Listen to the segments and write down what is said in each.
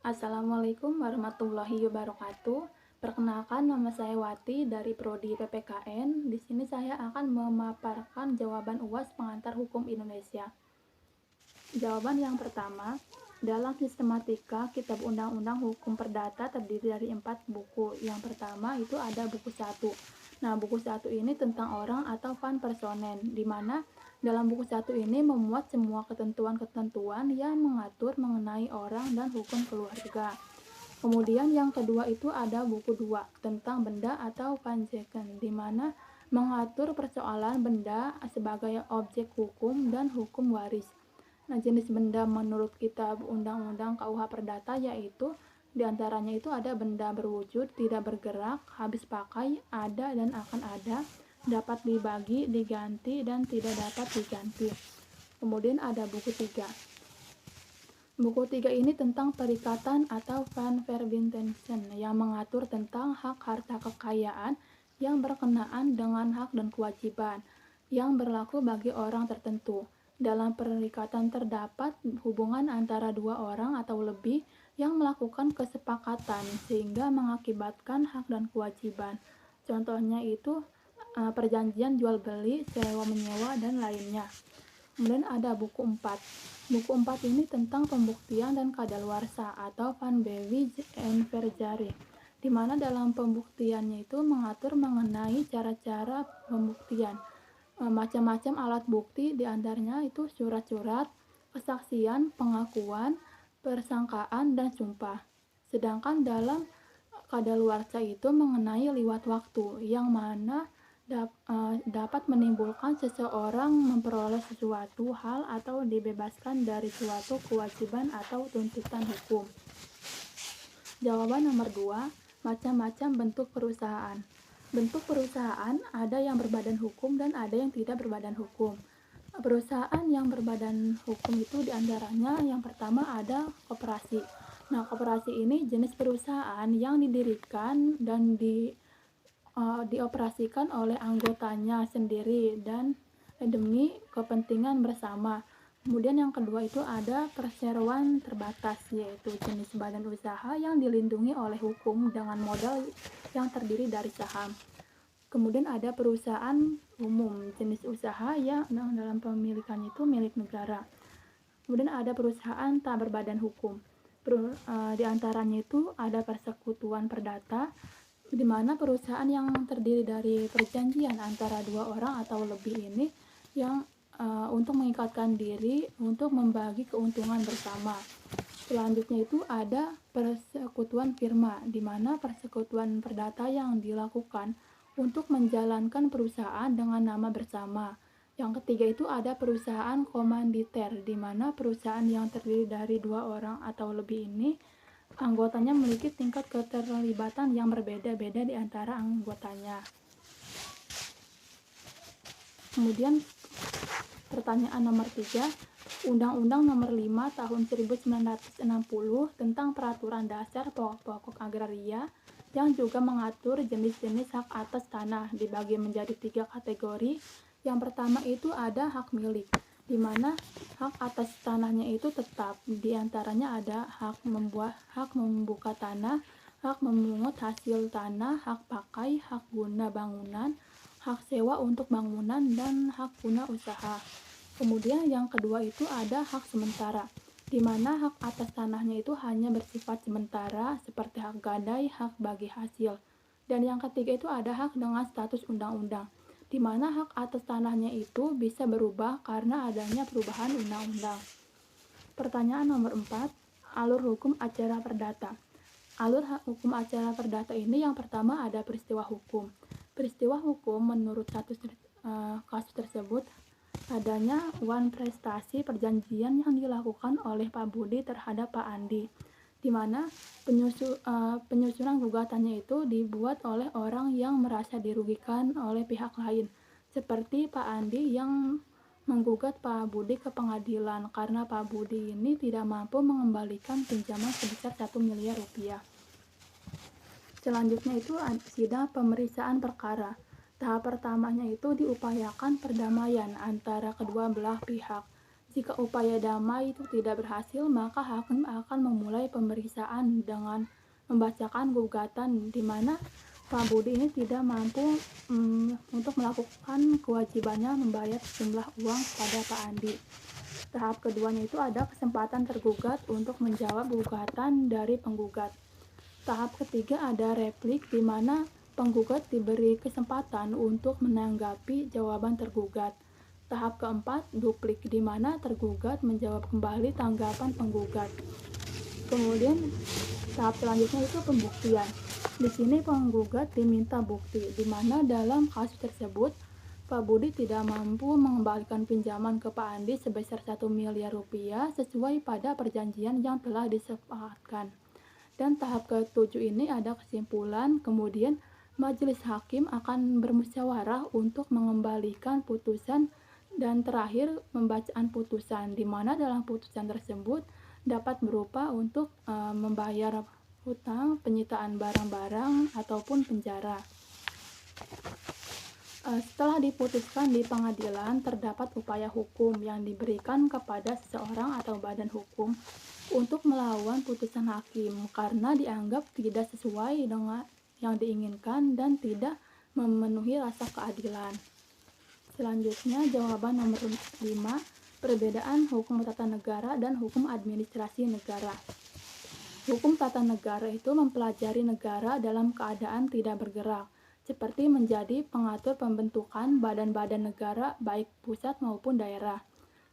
Assalamualaikum warahmatullahi wabarakatuh. Perkenalkan, nama saya Wati dari Prodi PPKN. Di sini saya akan memaparkan jawaban UAS pengantar hukum Indonesia. Jawaban yang pertama, dalam sistematika Kitab Undang-Undang Hukum Perdata terdiri dari 4 buku. Yang pertama itu ada buku 1. Nah, buku 1 ini tentang orang atau van personen, di mana dalam buku 1 ini memuat semua ketentuan-ketentuan yang mengatur mengenai orang dan hukum keluarga. Kemudian yang kedua itu ada buku 2 tentang benda atau vanzeken, di mana mengatur persoalan benda sebagai objek hukum dan hukum waris. Nah, jenis benda menurut Kitab Undang-Undang KUH Perdata yaitu diantaranya itu ada benda berwujud, tidak bergerak, habis pakai, ada dan akan ada, dapat dibagi, diganti, dan tidak dapat diganti. Kemudian ada buku 3. Buku 3 ini tentang perikatan atau van verbintensen yang mengatur tentang hak harta kekayaan yang berkenaan dengan hak dan kewajiban yang berlaku bagi orang tertentu. Dalam perikatan terdapat hubungan antara dua orang atau lebih yang melakukan kesepakatan sehingga mengakibatkan hak dan kewajiban. Contohnya itu perjanjian jual beli, sewa menyewa, dan lainnya. Kemudian ada buku 4. Buku 4 ini tentang pembuktian dan kadaluarsa atau Van Bewij en Verjare, di mana dalam pembuktiannya itu mengatur mengenai cara-cara pembuktian. Macam-macam alat bukti, diantaranya itu surat-surat, kesaksian, pengakuan, persangkaan, dan sumpah. Sedangkan dalam kadaluarsa itu mengenai liwat waktu, yang mana dapat menimbulkan seseorang memperoleh sesuatu hal atau dibebaskan dari suatu kewajiban atau tuntutan hukum. Jawaban nomor 2, macam-macam bentuk perusahaan. Bentuk perusahaan ada yang berbadan hukum dan ada yang tidak berbadan hukum. Perusahaan yang berbadan hukum itu diantaranya yang pertama ada koperasi. Nah, koperasi ini jenis perusahaan yang didirikan dan dioperasikan oleh anggotanya sendiri dan demi kepentingan bersama. Kemudian yang kedua itu ada perseroan terbatas, yaitu jenis badan usaha yang dilindungi oleh hukum dengan modal yang terdiri dari saham. Kemudian ada perusahaan umum, jenis usaha yang dalam pemilikannya itu milik negara. Kemudian ada perusahaan tak berbadan hukum. Di antaranya itu ada persekutuan perdata, di mana perusahaan yang terdiri dari perjanjian antara dua orang atau lebih ini yang untuk mengikatkan diri untuk membagi keuntungan bersama. Selanjutnya itu ada persekutuan firma, di mana persekutuan perdata yang dilakukan untuk menjalankan perusahaan dengan nama bersama. Yang ketiga itu ada perusahaan komanditer, di mana perusahaan yang terdiri dari dua orang atau lebih ini anggotanya memiliki tingkat keterlibatan yang berbeda-beda di antara anggotanya. Kemudian pertanyaan nomor 3, Undang-Undang nomor 5 tahun 1960 tentang peraturan dasar pokok-pokok agraria yang juga mengatur jenis-jenis hak atas tanah dibagi menjadi 3 kategori. Yang pertama itu ada hak milik, di mana hak atas tanahnya itu tetap, di antaranya ada hak membuka tanah, hak memungut hasil tanah, hak pakai, hak guna bangunan, hak sewa untuk bangunan, dan hak guna usaha. Kemudian yang kedua itu ada hak sementara, di mana hak atas tanahnya itu hanya bersifat sementara seperti hak gadai, hak bagi hasil. Dan yang ketiga itu ada hak dengan status undang-undang, di mana hak atas tanahnya itu bisa berubah karena adanya perubahan undang-undang. Pertanyaan nomor 4, alur hukum acara perdata. Alur hukum acara perdata ini yang pertama ada peristiwa hukum. Peristiwa hukum menurut kasus tersebut adanya prestasi perjanjian yang dilakukan oleh Pak Budi terhadap Pak Andi, di mana penyusunan gugatannya itu dibuat oleh orang yang merasa dirugikan oleh pihak lain, seperti Pak Andi yang menggugat Pak Budi ke pengadilan karena Pak Budi ini tidak mampu mengembalikan pinjaman sebesar 1 miliar rupiah. Selanjutnya itu sidang pemeriksaan perkara. Tahap pertamanya itu diupayakan perdamaian antara kedua belah pihak. Jika upaya damai itu tidak berhasil, maka hakim akan memulai pemeriksaan dengan membacakan gugatan di mana Pak Budi ini tidak mampu untuk melakukan kewajibannya membayar sejumlah uang kepada Pak Andi. Tahap keduanya itu ada kesempatan tergugat untuk menjawab gugatan dari penggugat. Tahap ketiga ada replik, di mana penggugat diberi kesempatan untuk menanggapi jawaban tergugat. Tahap keempat, duplik, di mana tergugat menjawab kembali tanggapan penggugat. Kemudian tahap selanjutnya itu pembuktian. Di sini penggugat diminta bukti, di mana dalam kasus tersebut Pak Budi tidak mampu mengembalikan pinjaman ke Pak Andi sebesar 1 miliar rupiah sesuai pada perjanjian yang telah disepakatkan. Dan tahap ketujuh ini ada kesimpulan, kemudian majelis hakim akan bermusyawarah untuk mengembalikan putusan, dan terakhir pembacaan putusan, di mana dalam putusan tersebut dapat berupa untuk membayar hutang, penyitaan barang-barang, ataupun penjara. Setelah diputuskan di pengadilan, terdapat upaya hukum yang diberikan kepada seseorang atau badan hukum untuk melawan putusan hakim karena dianggap tidak sesuai dengan yang diinginkan dan tidak memenuhi rasa keadilan. Selanjutnya, jawaban nomor 5, perbedaan hukum tata negara dan hukum administrasi negara. Hukum tata negara itu mempelajari negara dalam keadaan tidak bergerak, seperti menjadi pengatur pembentukan badan-badan negara baik pusat maupun daerah.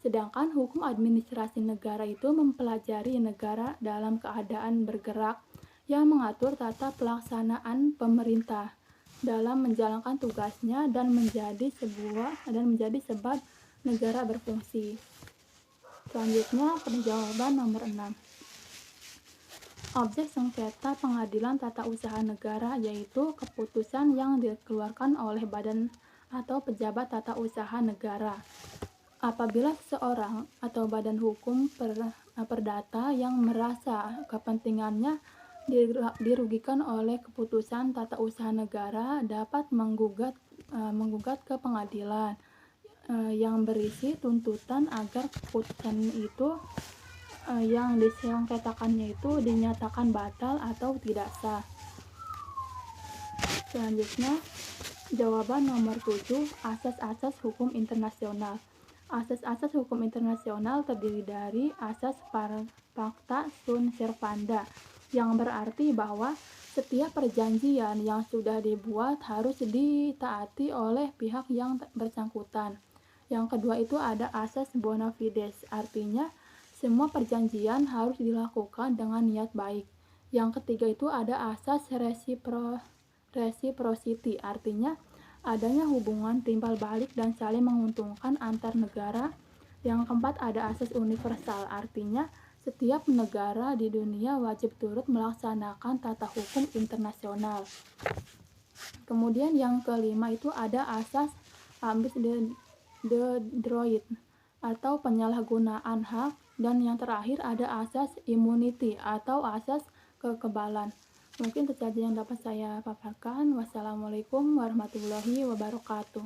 Sedangkan hukum administrasi negara itu mempelajari negara dalam keadaan bergerak yang mengatur tata pelaksanaan pemerintah dalam menjalankan tugasnya dan menjadi sebab negara berfungsi. Selanjutnya, penjawaban nomor 6. Objek sengketa pengadilan tata usaha negara yaitu keputusan yang dikeluarkan oleh badan atau pejabat tata usaha negara. Apabila seseorang atau badan hukum perdata yang merasa kepentingannya dirugikan oleh keputusan tata usaha negara dapat menggugat ke pengadilan yang berisi tuntutan agar keputusan itu yang disengketakannya itu dinyatakan batal atau tidak sah. Selanjutnya, jawaban nomor 7, asas-asas hukum internasional. Asas-asas hukum internasional terdiri dari asas pacta sunt servanda, yang berarti bahwa setiap perjanjian yang sudah dibuat harus ditaati oleh pihak yang bersangkutan. Yang kedua itu ada asas bona fides, artinya semua perjanjian harus dilakukan dengan niat baik. Yang ketiga itu ada asas reciprocity, artinya adanya hubungan timbal balik dan saling menguntungkan antar negara. Yang keempat ada asas universal, artinya setiap negara di dunia wajib turut melaksanakan tata hukum internasional. Kemudian yang kelima itu ada asas ambis de droit atau penyalahgunaan hak, dan yang terakhir ada asas immunity atau asas kekebalan. Mungkin itu saja yang dapat saya paparkan. Wassalamualaikum warahmatullahi wabarakatuh.